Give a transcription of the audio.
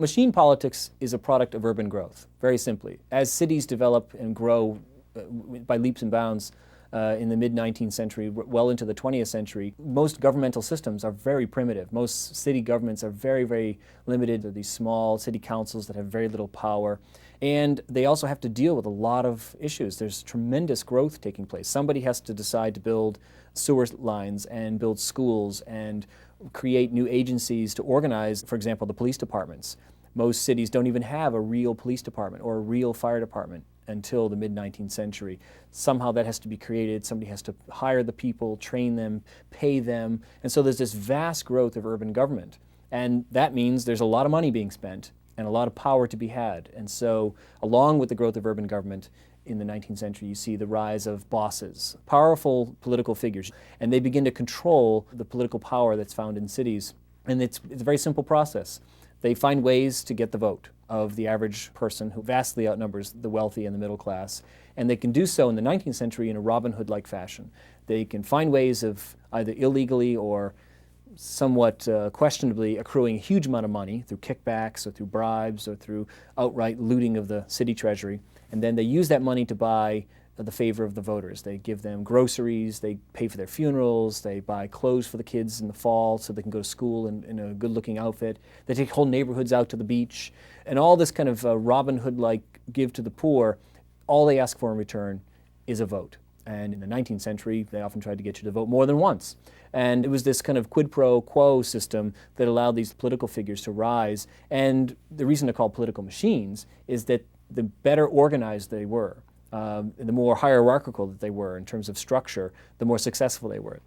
Machine politics is a product of urban growth, very simply. As cities develop and grow by leaps and bounds in the mid-19th century, well into the 20th century, most governmental systems are very primitive. Most city governments are very, very limited to these small city councils that have very little power. And they also have to deal with a lot of issues. There's tremendous growth taking place. Somebody has to decide to build sewer lines and build schools and create new agencies to organize, for example, the police departments. Most cities don't even have a real police department or a real fire department until the mid-19th century. Somehow that has to be created. Somebody has to hire the people, train them, pay them. And so there's this vast growth of urban government. And that means there's a lot of money being spent and a lot of power to be had. And so along with the growth of urban government in the 19th century, you see the rise of bosses, powerful political figures, and they begin to control the political power that's found in cities. And it's a very simple process. They find ways to get the vote of the average person who vastly outnumbers the wealthy and the middle class. And they can do so in the 19th century in a Robin Hood-like fashion. They can find ways of either illegally or somewhat questionably accruing a huge amount of money through kickbacks or through bribes or through outright looting of the city treasury. And then they use that money to buy the favor of the voters. They give them groceries, they pay for their funerals, they buy clothes for the kids in the fall so they can go to school in a good-looking outfit. They take whole neighborhoods out to the beach. And all this kind of Robin Hood-like give to the poor, all they ask for in return is a vote. And in the 19th century, they often tried to get you to vote more than once. And it was this kind of quid pro quo system that allowed these political figures to rise. And the reason they're called political machines is that the better organized they were, the more hierarchical that they were in terms of structure, the more successful they were.